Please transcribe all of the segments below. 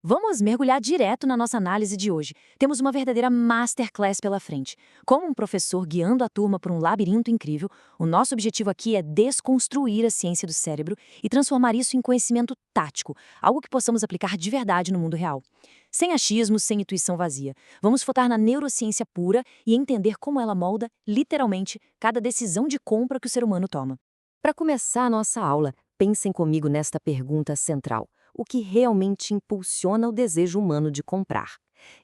Vamos mergulhar direto na nossa análise de hoje. Temos uma verdadeira masterclass pela frente. Como um professor guiando a turma por um labirinto incrível, o nosso objetivo aqui é desconstruir a ciência do cérebro e transformar isso em conhecimento tático, algo que possamos aplicar de verdade no mundo real. Sem achismos, sem intuição vazia. Vamos focar na neurociência pura e entender como ela molda, literalmente, cada decisão de compra que o ser humano toma. Para começar a nossa aula, pensem comigo nesta pergunta central: o que realmente impulsiona o desejo humano de comprar?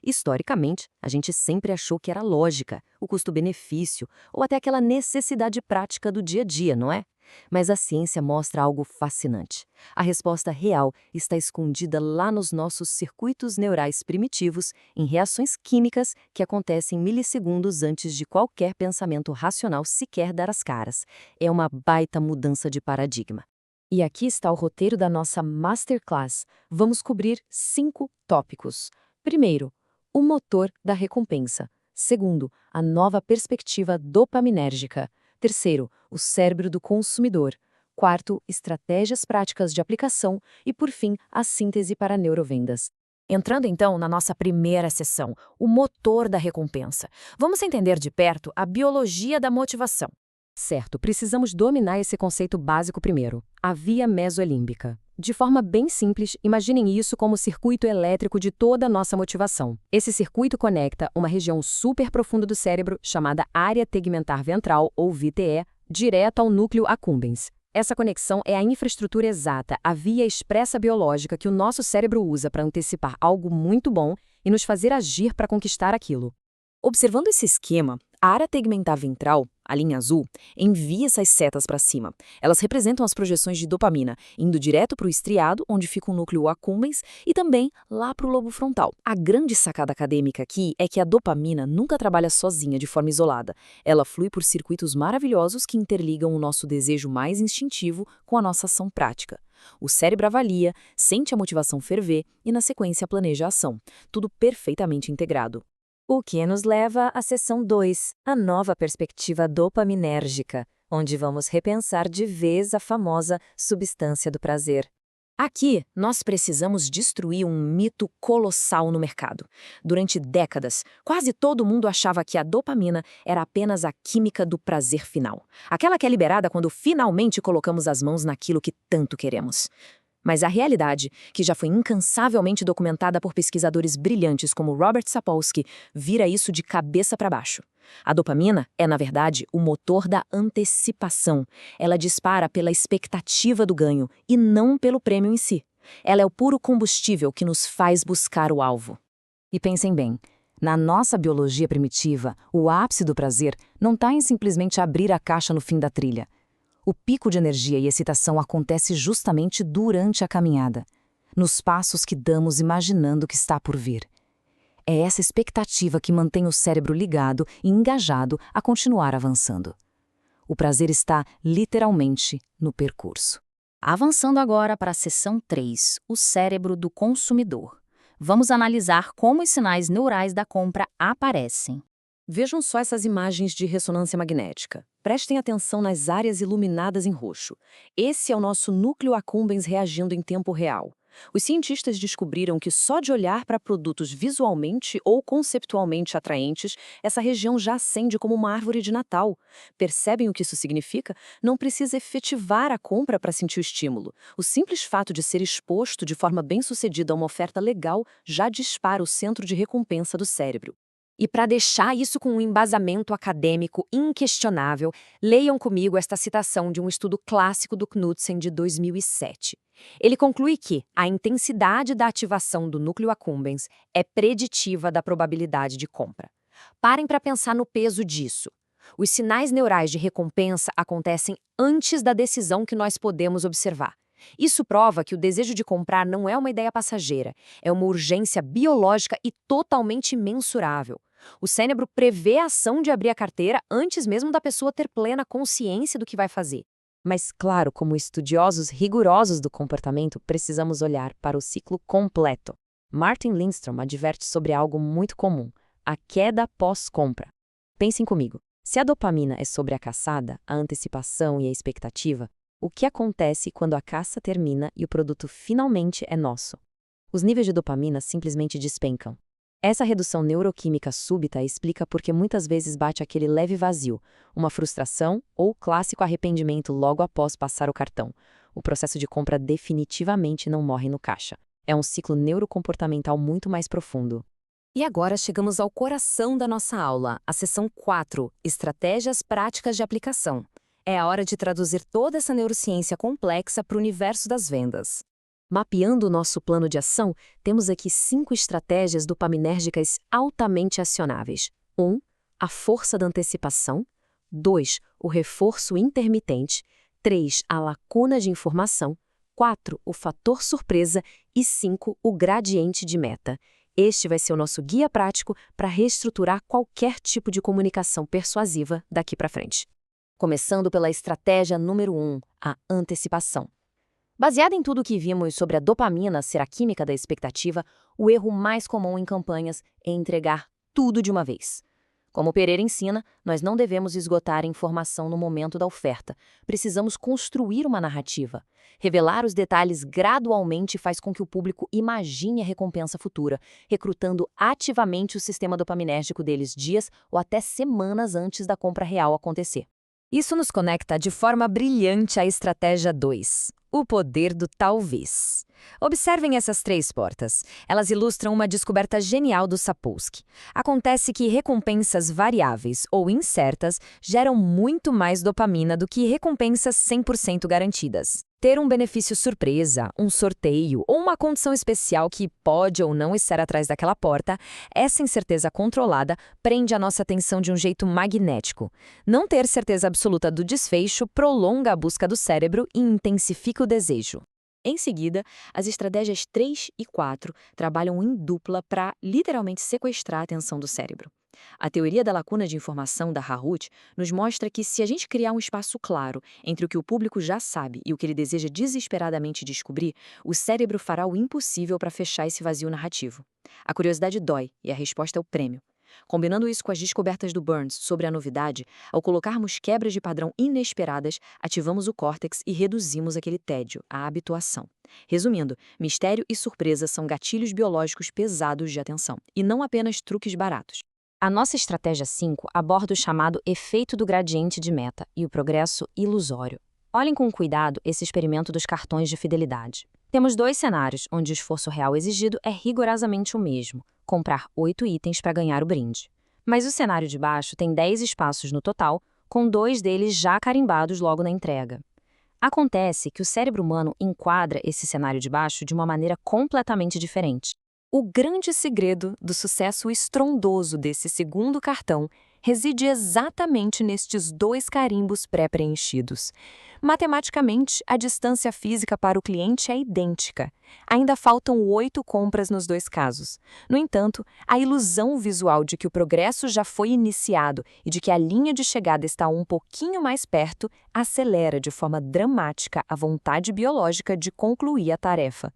Historicamente, a gente sempre achou que era lógica, o custo-benefício ou até aquela necessidade prática do dia a dia, não é? Mas a ciência mostra algo fascinante. A resposta real está escondida lá nos nossos circuitos neurais primitivos, em reações químicas que acontecem milissegundos antes de qualquer pensamento racional sequer dar as caras. É uma baita mudança de paradigma. E aqui está o roteiro da nossa Masterclass. Vamos cobrir 5 tópicos. Primeiro, o motor da recompensa. Segundo, a nova perspectiva dopaminérgica. Terceiro, o cérebro do consumidor. Quarto, estratégias práticas de aplicação. E, por fim, a síntese para neurovendas. Entrando então na nossa primeira sessão, o motor da recompensa. Vamos entender de perto a biologia da motivação. Certo, precisamos dominar esse conceito básico primeiro, a via mesolímbica. De forma bem simples, imaginem isso como o circuito elétrico de toda a nossa motivação. Esse circuito conecta uma região super profunda do cérebro, chamada área tegmentar ventral, ou VTE, direto ao núcleo accumbens. Essa conexão é a infraestrutura exata, a via expressa biológica que o nosso cérebro usa para antecipar algo muito bom e nos fazer agir para conquistar aquilo. Observando esse esquema, a área tegmentar ventral, a linha azul, envia essas setas para cima. Elas representam as projeções de dopamina, indo direto para o estriado, onde fica o núcleo accumbens, e também lá para o lobo frontal. A grande sacada acadêmica aqui é que a dopamina nunca trabalha sozinha de forma isolada. Ela flui por circuitos maravilhosos que interligam o nosso desejo mais instintivo com a nossa ação prática. O cérebro avalia, sente a motivação ferver e, na sequência, planeja a ação. Tudo perfeitamente integrado. O que nos leva à seção 2, a nova perspectiva dopaminérgica, onde vamos repensar de vez a famosa substância do prazer. Aqui, nós precisamos destruir um mito colossal no mercado. Durante décadas, quase todo mundo achava que a dopamina era apenas a química do prazer final. Aquela que é liberada quando finalmente colocamos as mãos naquilo que tanto queremos. Mas a realidade, que já foi incansavelmente documentada por pesquisadores brilhantes como Robert Sapolsky, vira isso de cabeça para baixo. A dopamina é, na verdade, o motor da antecipação. Ela dispara pela expectativa do ganho e não pelo prêmio em si. Ela é o puro combustível que nos faz buscar o alvo. E pensem bem, na nossa biologia primitiva, o ápice do prazer não está em simplesmente abrir a caixa no fim da trilha. O pico de energia e excitação acontece justamente durante a caminhada, nos passos que damos imaginando o que está por vir. É essa expectativa que mantém o cérebro ligado e engajado a continuar avançando. O prazer está, literalmente, no percurso. Avançando agora para a seção 3, o cérebro do consumidor. Vamos analisar como os sinais neurais da compra aparecem. Vejam só essas imagens de ressonância magnética. Prestem atenção nas áreas iluminadas em roxo. Esse é o nosso núcleo accumbens reagindo em tempo real. Os cientistas descobriram que só de olhar para produtos visualmente ou conceptualmente atraentes, essa região já acende como uma árvore de Natal. Percebem o que isso significa? Não precisa efetivar a compra para sentir o estímulo. O simples fato de ser exposto de forma bem-sucedida a uma oferta legal já dispara o centro de recompensa do cérebro. E para deixar isso com um embasamento acadêmico inquestionável, leiam comigo esta citação de um estudo clássico do Knudsen de 2007. Ele conclui que a intensidade da ativação do núcleo accumbens é preditiva da probabilidade de compra. Parem para pensar no peso disso. Os sinais neurais de recompensa acontecem antes da decisão que nós podemos observar. Isso prova que o desejo de comprar não é uma ideia passageira, é uma urgência biológica e totalmente mensurável. O cérebro prevê a ação de abrir a carteira antes mesmo da pessoa ter plena consciência do que vai fazer. Mas, claro, como estudiosos rigorosos do comportamento, precisamos olhar para o ciclo completo. Martin Lindstrom adverte sobre algo muito comum, a queda pós-compra. Pensem comigo, se a dopamina é sobre a caçada, a antecipação e a expectativa, o que acontece quando a caça termina e o produto finalmente é nosso? Os níveis de dopamina simplesmente despencam. Essa redução neuroquímica súbita explica por que muitas vezes bate aquele leve vazio, uma frustração ou clássico arrependimento logo após passar o cartão. O processo de compra definitivamente não morre no caixa. É um ciclo neurocomportamental muito mais profundo. E agora chegamos ao coração da nossa aula, a seção 4, Estratégias Práticas de Aplicação. É a hora de traduzir toda essa neurociência complexa para o universo das vendas. Mapeando o nosso plano de ação, temos aqui 5 estratégias dopaminérgicas altamente acionáveis. 1. A força da antecipação. 2. O reforço intermitente. 3. A lacuna de informação. 4. O fator surpresa. E 5. O gradiente de meta. Este vai ser o nosso guia prático para reestruturar qualquer tipo de comunicação persuasiva daqui para frente. Começando pela estratégia número 1, a antecipação. Baseado em tudo o que vimos sobre a dopamina ser a química da expectativa, o erro mais comum em campanhas é entregar tudo de uma vez. Como Pereira ensina, nós não devemos esgotar a informação no momento da oferta. Precisamos construir uma narrativa. Revelar os detalhes gradualmente faz com que o público imagine a recompensa futura, recrutando ativamente o sistema dopaminérgico deles dias ou até semanas antes da compra real acontecer. Isso nos conecta de forma brilhante à estratégia 2, o poder do talvez. Observem essas 3 portas. Elas ilustram uma descoberta genial do Sapolsky. Acontece que recompensas variáveis ou incertas geram muito mais dopamina do que recompensas 100% garantidas. Ter um benefício surpresa, um sorteio ou uma condição especial que pode ou não estar atrás daquela porta, essa incerteza controlada prende a nossa atenção de um jeito magnético. Não ter certeza absoluta do desfecho prolonga a busca do cérebro e intensifica o desejo. Em seguida, as estratégias 3 e 4 trabalham em dupla para literalmente sequestrar a atenção do cérebro. A teoria da lacuna de informação da Harut nos mostra que se a gente criar um espaço claro entre o que o público já sabe e o que ele deseja desesperadamente descobrir, o cérebro fará o impossível para fechar esse vazio narrativo. A curiosidade dói e a resposta é o prêmio. Combinando isso com as descobertas do Burns sobre a novidade, ao colocarmos quebras de padrão inesperadas, ativamos o córtex e reduzimos aquele tédio, a habituação. Resumindo, mistério e surpresa são gatilhos biológicos pesados de atenção, e não apenas truques baratos. A nossa estratégia 5 aborda o chamado efeito do gradiente de meta e o progresso ilusório. Olhem com cuidado esse experimento dos cartões de fidelidade. Temos 2 cenários onde o esforço real exigido é rigorosamente o mesmo: comprar 8 itens para ganhar o brinde. Mas o cenário de baixo tem 10 espaços no total, com 2 deles já carimbados logo na entrega. Acontece que o cérebro humano enquadra esse cenário de baixo de uma maneira completamente diferente. O grande segredo do sucesso estrondoso desse segundo cartão reside exatamente nestes 2 carimbos pré-preenchidos. Matematicamente, a distância física para o cliente é idêntica. Ainda faltam 8 compras nos 2 casos. No entanto, a ilusão visual de que o progresso já foi iniciado e de que a linha de chegada está um pouquinho mais perto acelera de forma dramática a vontade biológica de concluir a tarefa.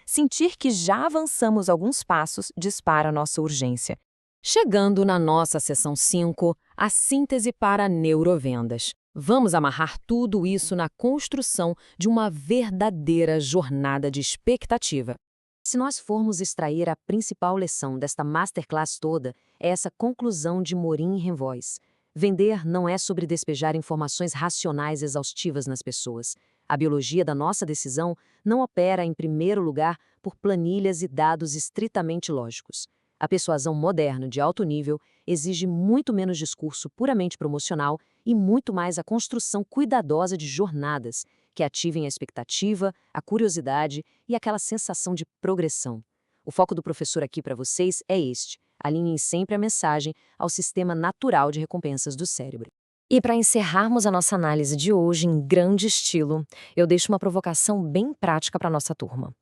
Sentir que já avançamos alguns passos dispara nossa urgência. Chegando na nossa seção 5, a síntese para neurovendas. Vamos amarrar tudo isso na construção de uma verdadeira jornada de expectativa. Se nós formos extrair a principal lição desta masterclass toda, é essa conclusão de Morin e Renvoys. Vender não é sobre despejar informações racionais exaustivas nas pessoas. A biologia da nossa decisão não opera, em primeiro lugar, por planilhas e dados estritamente lógicos. A persuasão moderna de alto nível exige muito menos discurso puramente promocional e muito mais a construção cuidadosa de jornadas que ativem a expectativa, a curiosidade e aquela sensação de progressão. O foco do professor aqui para vocês é este: alinhem sempre a mensagem ao sistema natural de recompensas do cérebro. E para encerrarmos a nossa análise de hoje em grande estilo, eu deixo uma provocação bem prática para a nossa turma.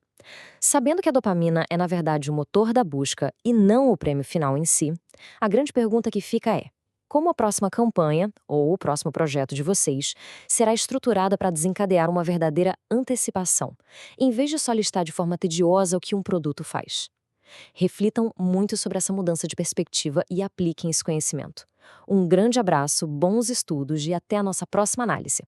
Sabendo que a dopamina é, na verdade, o motor da busca e não o prêmio final em si, a grande pergunta que fica é: como a próxima campanha, ou o próximo projeto de vocês, será estruturada para desencadear uma verdadeira antecipação, em vez de só listar de forma tediosa o que um produto faz? Reflitam muito sobre essa mudança de perspectiva e apliquem esse conhecimento. Um grande abraço, bons estudos e até a nossa próxima análise.